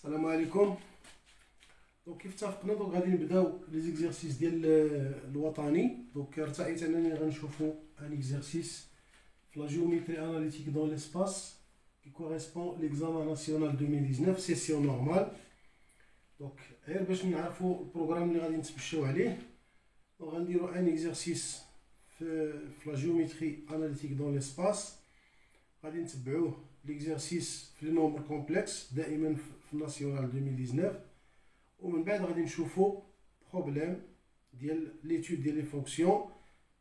السلام عليكم. دونك كيف اتفقنا غادي نبداو لي زيكزارسيس ديال الوطني. دونك ارتأيت انني غنشوفو ان اكزارسيس في لا جيومتري اناليتيك دون ليسباس qui correspond l'examen national 2019 session normale. دونك غير باش نعرفو البروغرام اللي غادي نتمشاو عليه. دونك غنديرو ان اكزارسيس في لا جيومتري اناليتيك دون ليسباس. غادي نتبعوه ليكزارسيس في لي نومبر كومبلكس دائما في الناسيونال 2019، ومن بعد غادي نشوفو بروبليم ديال ليتود ديال لي فونكسيون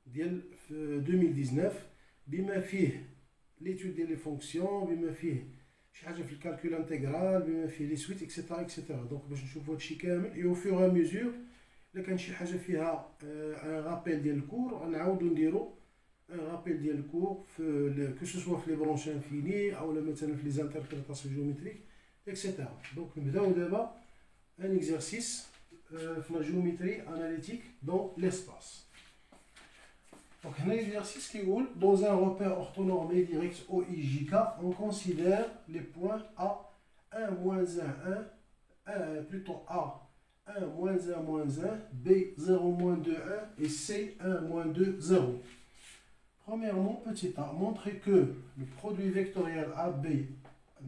ديال 2019 بما فيه ليتود ديال لي فونكسيون، بما فيه شي حاجه في الكالكول انتغرال، بما فيه لي سويت اكسيتيرا اكسيتيرا. دونك باش نشوفو هادشي كامل اي او فور ا ميزور. الا كان شي حاجه فيها ان رابيل ديال الكور غنعاودو نديرو un rappel ديال الكور في que ce soit في لي برونش انفيني او مثلا في لي زانتربريتاسيون جيومتريك اكسيتيرا. دونك نبداو دابا ان اكزارسيس في لا جيومتري اناليتيك دون ليسباس. دونك هنا l'exercice كيقول dans un repère orthonormé direct OIJK on considère les points A1 moins 1 plutôt A1 moins 1 moins 1 B0 moins 2 1 et C1 moins 2 0. Premièrement, petit a, montrer que le produit vectoriel AB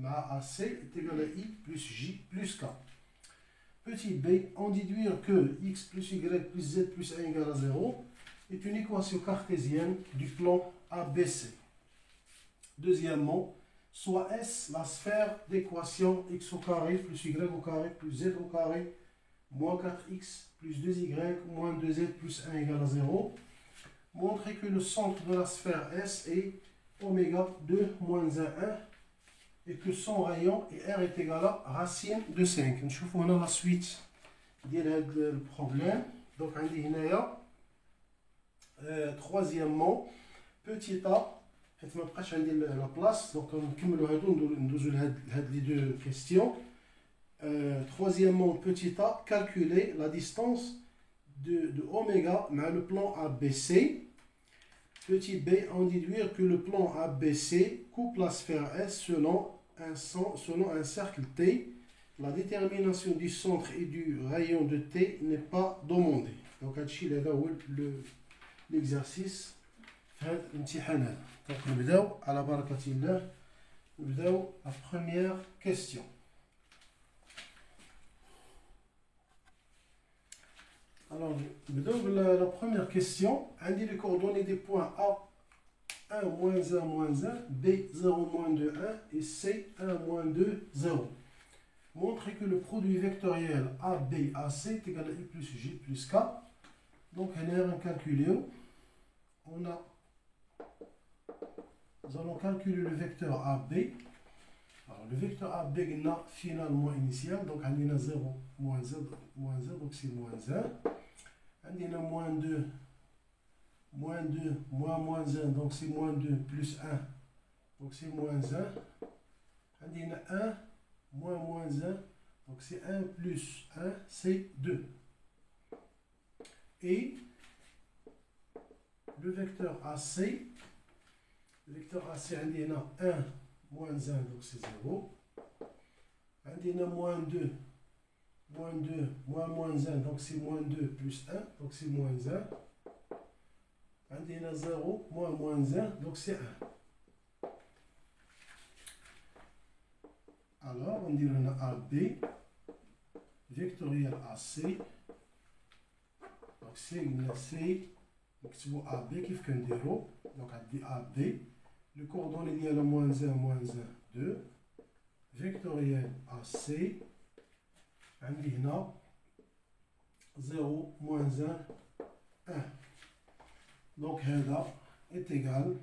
AC est égal à I plus J plus K. Petit b, en déduire que x plus y plus z plus 1 égale à 0 est une équation cartésienne du plan ABC. Deuxièmement, soit S la sphère d'équation x au carré plus y au carré plus z au carré moins 4x plus 2y moins 2z plus 1 égale à 0. Montrer que le centre de la sphère S est oméga 2 moins 1, 1 et que son rayon R est égal à racine de 5. نشوفوا هنا la suite ديال هذا البروبلème. Donc عندي هنايا troisièmement petit a حيت ما بقاش عندي لا بلاص، دونك نكملوا هادو ندوزو لهاد لي دو كيستيون. Troisièmement petit a calculer la distance de oméga مع le plan ABC. Petit b, en déduire que le plan ABC coupe la sphère S selon un cercle T. La détermination du centre et du rayon de T n'est pas demandée. Donc هذا هو l'exercice في هذا الامتحان هذا. Donc نبداو على بركة الله. نبداو la première question. Alors, la première question, on dit les coordonnées des points A1 moins 1 moins 1, B0 moins 2 1 et C1 moins 2 0. Montrer que le produit vectoriel ABAC est égal à I plus J plus K. Donc, on a calculé. Nous allons calculer le vecteur AB. Alors, le vecteur AB est finalement initial, donc on a 0 moins 0, donc c'est moins 1. On a moins 2, moins 2, moins 1, donc c'est moins 2 plus 1, donc c'est moins 1. On a 1, moins 1, donc c'est 1 plus 1, c'est 2. Et le vecteur AC, on a 1, moins 1, donc c'est 0. On a moins 2, moins 1, donc c'est moins 2 plus 1, donc c'est moins 1. On a 0, moins 1, donc c'est 1. Alors, on dit on a AB, vectoriel AC, donc c'est une C, donc c'est AB qui fait un 0, donc on dit AB, le coordonnée dit moins 1, 2, vectoriel AC, عندي هنا 0 moins 1 1. Donc هذا est égal.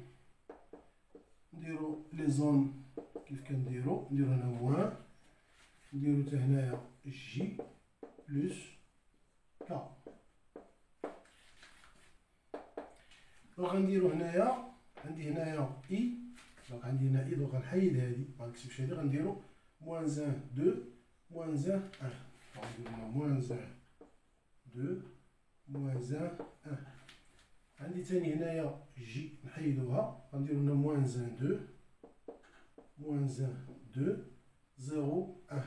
نديرو لي زون كيف كنديرو، نديرو هنا موان، نديرو حتى هنايا جي بلس كا. دونك غنديرو هنايا، عندي هنايا اي، دونك عندي هنا اي، دونك غنحيد هادي مغنكتبش هادي، غنديرو moins 1 2 moins 1 1. moins 1 2 moins 1 1. عندي ثاني هنايا جي نحيدوها، غنديرو هنا moins 1 2 moins 1 2 0 1.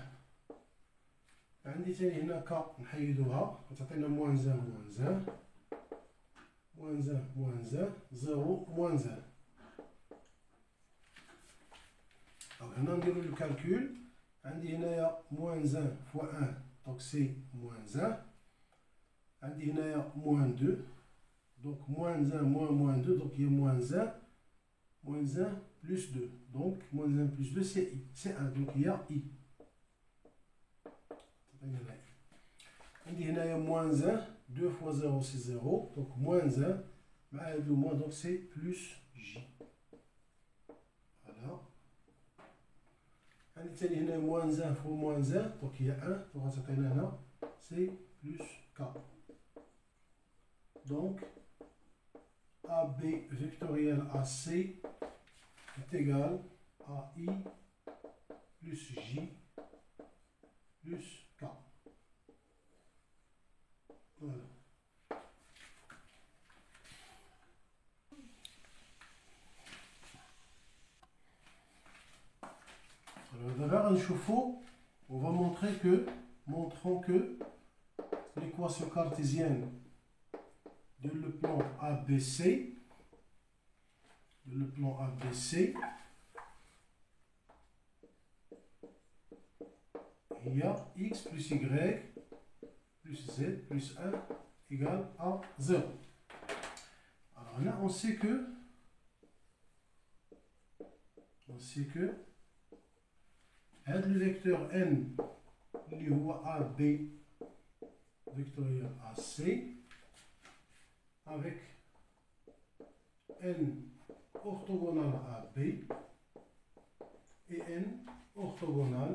عندي تاني هنا ك نحيدوها غتعطينا موان زان موان زان موان زان موان زان زيرو موان زان. دونك هنا نديرو لو كالكول. عندي هنايا موان زان فوا ان دونك سي موان زان. عندي هنايا موان دو دونك موان زان موان دو دونك هي موان زان بلس دو دونك موان زان بلس دو سي اي سي ان دونك هي اي. عندي هنايا موان زان دو فوا زيرو سي زيرو دونك موان زان مع هادو موان دونك سي بلس جي. فوالا. عندي تاني هنا موان زان فوا موان زان دونك هي ان دونك غتعطينا هنا سي بلس كا. دونك AB vectoriel AC est égal à I plus J plus K. Voilà. Alors d'abord, on va montrons que l'équation cartésienne de le plan ABC, il y a x plus y plus z plus 1 égale à 0. Alors là, on sait que le vecteur n اللي هو AB vectoriel AC avec n orthogonal à B et n orthogonal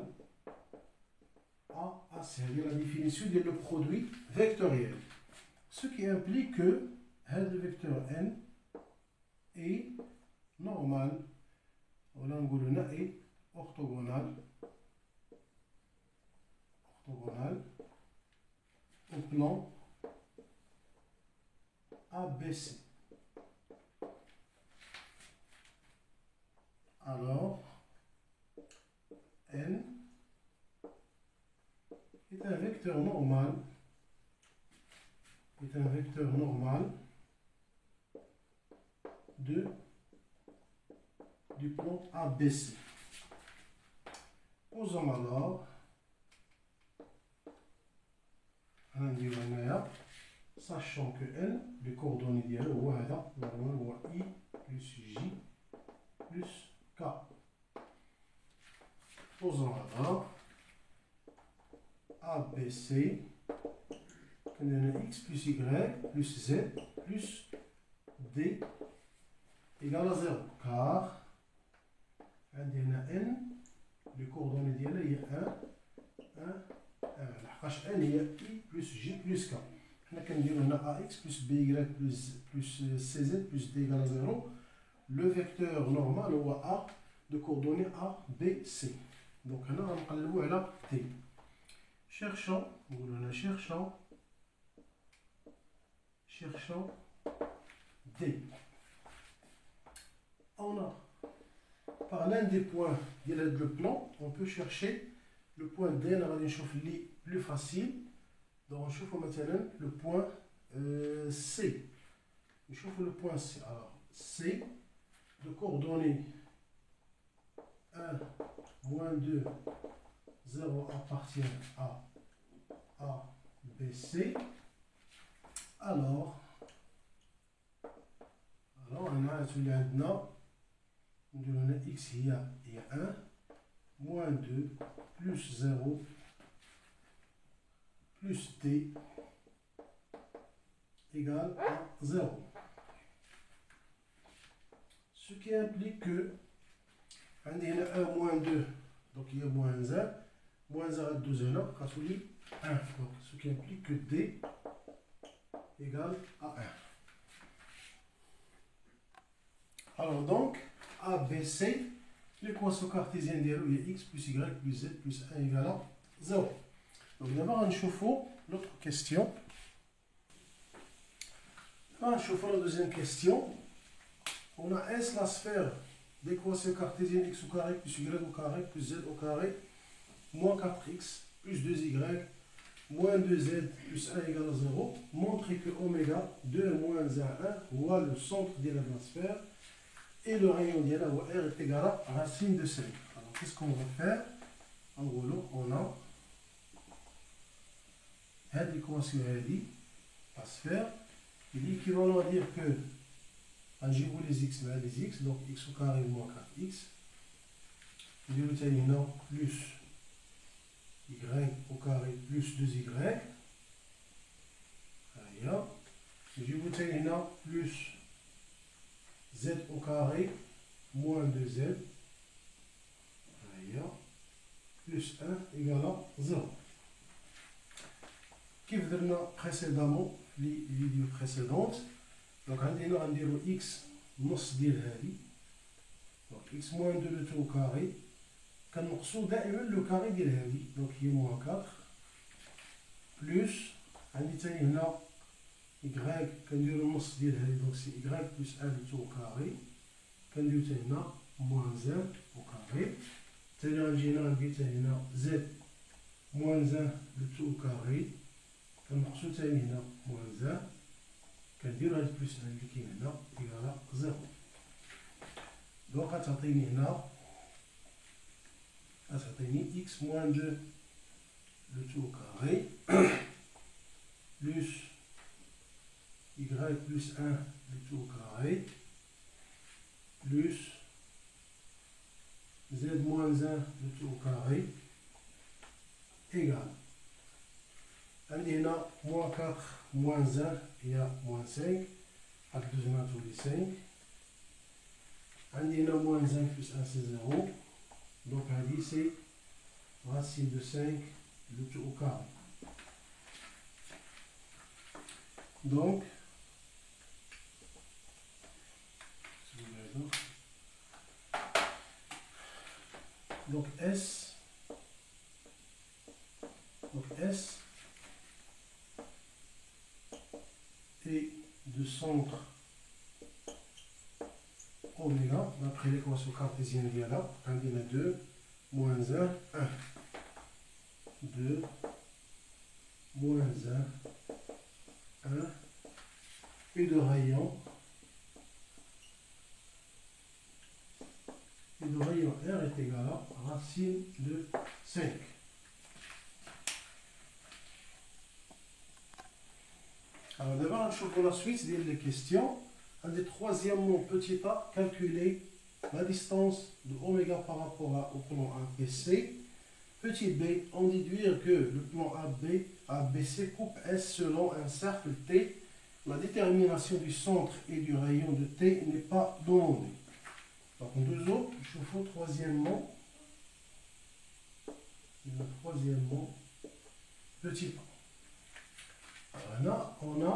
à AC. C'est la définition de le produit vectoriel. Ce qui implique que le vecteur n est normal, est orthogonal au plan ABC. Alors, n est un vecteur normal, du plan ABC. Posons alors un diagramme, sachant que n, les coordonnées d'IA, normalement I plus J plus K. Posons alors ABC, on a x plus y plus z plus d égale à 0, car on a n, les coordonnées d'IA, il y a 1, n هي i plus j plus k. حنا كنديرو هنا ax plus by plus cz plus d égale à 0. Le vecteur normal هو a de coordonnées a, b, c. Donc هنا غنقلبو على t. Cherchons d. On a par l'un des points de le plan, on peut chercher le point D, on va chauffer plus facile. Donc on chauffe maintenant le point C. On chauffe le point C. Alors C de coordonnées 1, moins 2, 0 appartient à A, B, C. Alors on a celui là, on a x, il y a 1. Moins 2 plus 0 plus t égale à 0. Ce qui implique que on a 1 moins 2, donc il y a moins 1, moins 0 à 2 1, 1. Donc, ce qui implique que d égale à 1. Alors donc, A, B, C, l'équation cartésienne de est x plus y plus z plus 1 égale à 0. Donc d'abord, on chauffe l'autre question. En chauffant la deuxième question, on a S la sphère d'équation cartésienne x au carré plus y au carré plus z au carré moins 4x plus 2y moins 2z plus 1 égale à 0, montrer que oméga 2 moins 1, 1, voit le centre de la sphère et le rayon de la R est égal à racine de 5. Alors, qu'est-ce qu'on va faire? En gros, on a l'équation la sphère. Il est équivalent à dire que, j'ai les x, les x, donc x au carré moins 4x, plus y au carré plus 2y, je vous tiens plus z au carré moins 2z, plus 1 égale à 0. Qui faisait précédemment, les vidéos précédentes, donc on a x نص ديال هذه donc x moins 2 le tout au carré كنقصوا دائما لو كاري ديال هذه donc هي moins 4 plus عندي ثاني هنا y كنديروا النص ديال هذه donc c'est y plus 1 le tout au carré كنديروا ثاني هنا moins 1 au carré ثاني غنجي هنا عندي ثاني هنا z moins 1 le tout au carré كنقصوا ثاني هنا moins 1 كندير هاد بلس 1 اللي كاين هنا إيكالا 0 دونك غتعطيني هنا غتعطيني x moins 2 le tout au carré plus y plus 1 le tout au carré plus z moins 1 le tout au carré égale عندي هنا moins 4 moins 1 il y a moins 5 avec 2 mains tous les 5 عندي هنا moins 1 plus 1 c'est 0 donc هذه c'est racine de 5 le tout au carré donc S et de centre oméga, d'après l'équation cartésienne d'il y a là, on a 2, moins 1, 1. 2, moins 1, 1. Et de rayon R est égal à racine de 5. Alors d'abord, on pour la suite des questions. Troisièmement, petit a, calculer la distance de oméga par rapport au plan ABC. Petit b, en déduire que le plan ABC coupe S selon un cercle T. La détermination du centre et du rayon de T n'est pas demandée. Donc en deux autres, il faut troisièmement, petit a. Alors là, on a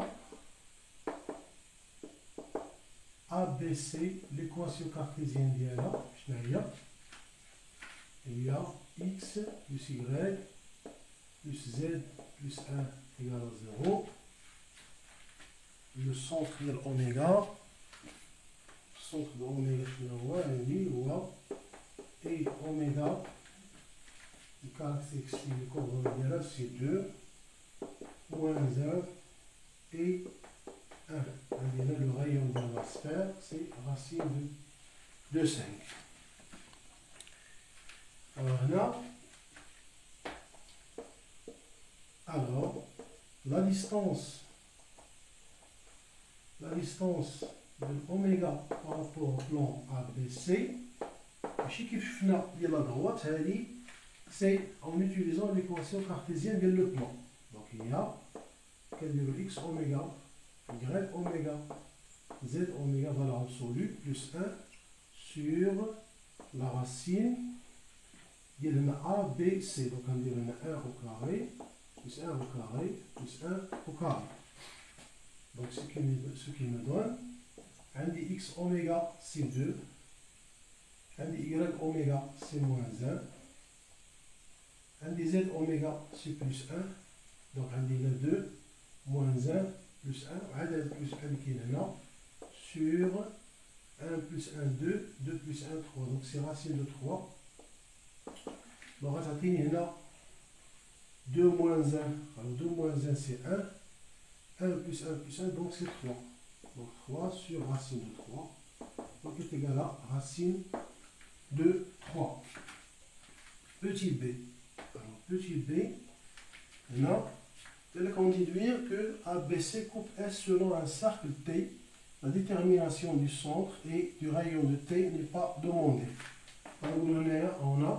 ABC, l'équation cartésienne d'IA, il y a x plus y plus z plus 1 égale à 0. Le centre de l'oméga, et oméga, le caractéristique du coordonnée c'est 2, moins 1 et 1. Le rayon de la sphère, c'est racine de 5. Alors, la distance de oméga par rapport au plan ABC, à la droite, c'est en utilisant l'équation cartésienne de le plan. Donc il y a x oméga, y oméga, z oméga valeur absolue, plus 1 sur la racine de A, B, C. Donc on dit 1 au carré, plus 1 au carré, plus 1 au carré. Donc ce qui me donne, un des x oméga c'est 2, un des y oméga c'est moins 1, un des z oméga c'est plus 1, donc un des 2, moins 1, plus 1, plus 1 qui est là, sur 1 plus 1, 2, 2 plus 1, 3, donc c'est racine de 3. Donc on a 2 2 moins 1, alors 2 moins 1 c'est 1, 1 plus 1 plus 1, donc c'est 3. Donc 3 sur racine de 3, donc est égal à racine de 3. Petit b. Alors petit b, maintenant, on va déduire que ABC coupe S selon un cercle T. La détermination du centre et du rayon de T n'est pas demandée. Donc on a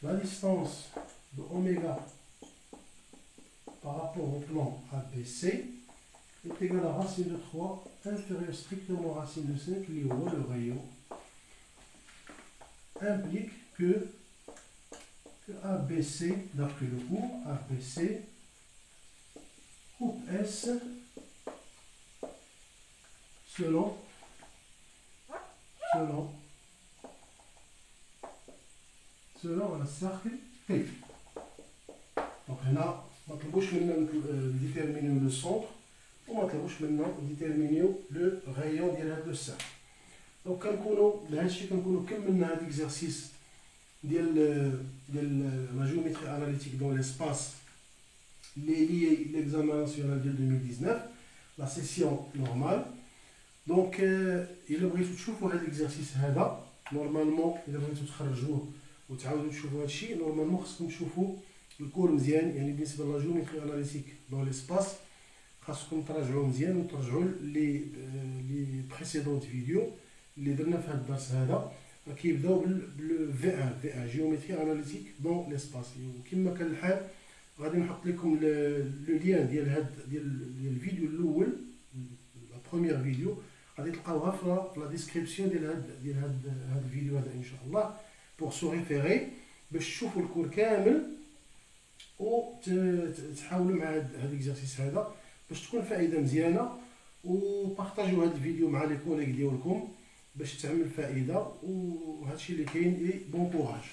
la distance de oméga par rapport au plan ABC est égale à racine de 3 inférieure strictement à racine de 5 lié au le rayon implique que ABC, d'après le cours, ABC coupe S selon un cercle T. Donc là, on va maintenant déterminer le centre, on va maintenant déterminer le rayon de le cercle. Donc كنكونوا كملنا هذا l'exercice ديال la géométrie analytique dans l'espace lié l'examen national de 2019, la session normale. Donc إلا بغيتو تشوفوا هذا l'exercice هذا نورمالمون إلا بغيتو تخرجوه وتعاودوا تشوفوا هذا الشيء نورمالمون خصكم تشوفوا الكور مزيان، يعني بالنسبه لا جيومتري اناليتيك دون ليسباس خاصكم تراجعوا مزيان وترجعوا لي بريسيدونت فيديو اللي درنا في هذا الدرس هذا، كيبداو بال في 1 جيومتري اناليتيك دون ليسباس. وكما كان الحال غادي نحط لكم لو لين ديال الفيديو الاول، لا بروميير فيديو غادي تلقاوها في لا ديسكريبسيون ديال هذا الفيديو هذا ان شاء الله، بور سو ريفيري باش تشوفوا الكور كامل وتحاولوا مع هذا الاكزرسيس هذا باش تكون فائده مزيانه، وبارطاجيو هذا الفيديو مع لي كوليغ ديالكم باش تعمل فائده، وهذا الشيء اللي كاين. بون كوراج.